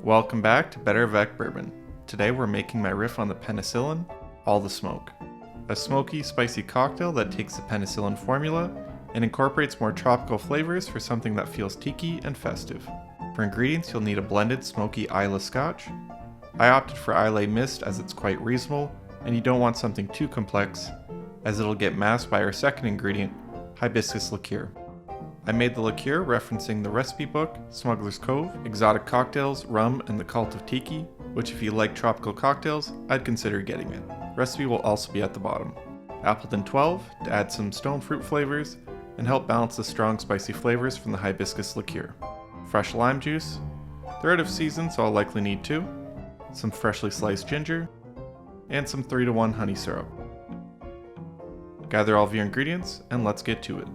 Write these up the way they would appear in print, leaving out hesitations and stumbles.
Welcome back to BetterAvecBourbon. Today we're making my riff on the Penicillin, All the Smoke. A smoky, spicy cocktail that takes the Penicillin formula and incorporates more tropical flavors for something that feels tiki and festive. For ingredients, you'll need a blended smoky Islay Scotch. I opted for Islay Mist as it's quite reasonable, and you don't want something too complex, as it'll get masked by our second ingredient, Hibiscus Liqueur. I made the liqueur referencing the recipe book, Smuggler's Cove, Exotic Cocktails, Rum, and the Cult of Tiki, which if you like tropical cocktails, I'd consider getting it. Recipe will also be at the bottom. Appleton 12 to add some stone fruit flavors and help balance the strong spicy flavors from the hibiscus liqueur. Fresh lime juice, they're out of season so I'll likely need 2, some freshly sliced ginger, and some 3-to-1 honey syrup. Gather all of your ingredients and let's get to it.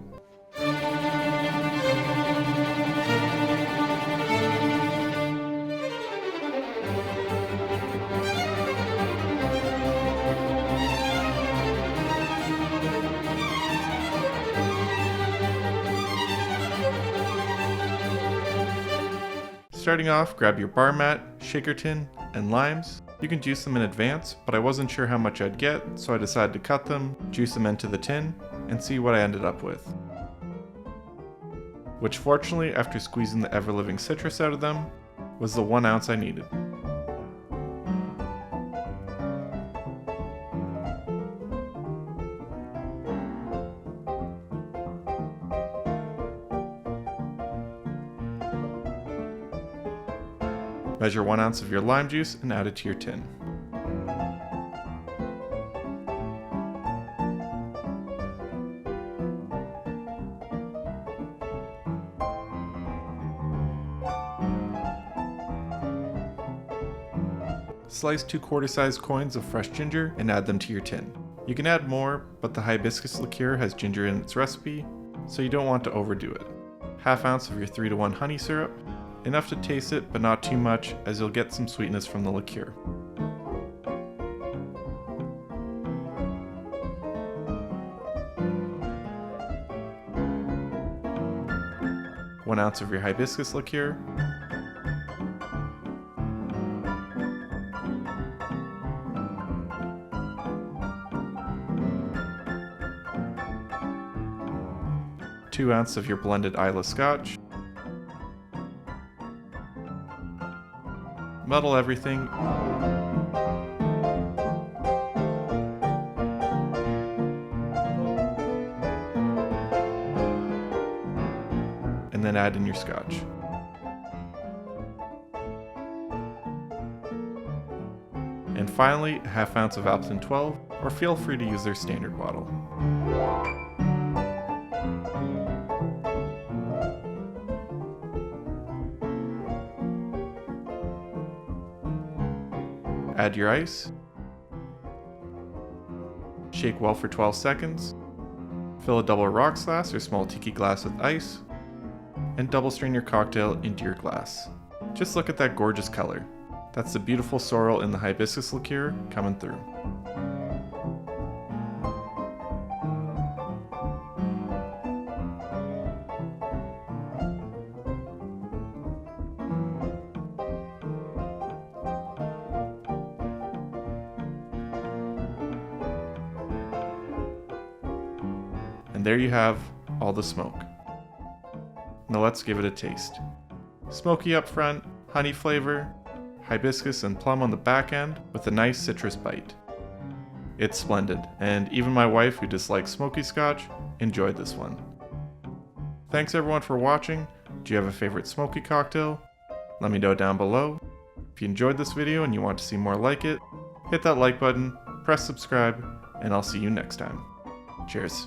Starting off, grab your bar mat, shaker tin, and limes. You can juice them in advance, but I wasn't sure how much I'd get, so I decided to cut them, juice them into the tin, and see what I ended up with. Which fortunately, after squeezing the ever-living citrus out of them, was the 1 ounce I needed. Measure 1 ounce of your lime juice and add it to your tin. Slice 2 quarter-sized coins of fresh ginger and add them to your tin. You can add more, but the hibiscus liqueur has ginger in its recipe, so you don't want to overdo it. Half ounce of your 3-to-1 honey syrup, enough to taste it but not too much as you'll get some sweetness from the liqueur. One ounce of your hibiscus liqueur, two ounces of your blended Islay Scotch. Muddle everything. And then add in your scotch. And finally, a half ounce of Appleton 12, or feel free to use their standard bottle. Add your ice, shake well for 12 seconds, fill a double rocks glass or small tiki glass with ice, and double strain your cocktail into your glass. Just look at that gorgeous color. That's the beautiful sorrel in the hibiscus liqueur coming through. And there you have all the smoke. Now let's give it a taste. Smoky up front, honey flavor, hibiscus and plum on the back end with a nice citrus bite. It's splendid, and even my wife, who dislikes smoky scotch, enjoyed this one. Thanks everyone for watching. Do you have a favorite smoky cocktail? Let me know down below. If you enjoyed this video and you want to see more like it, hit that like button, press subscribe, and I'll see you next time. Cheers.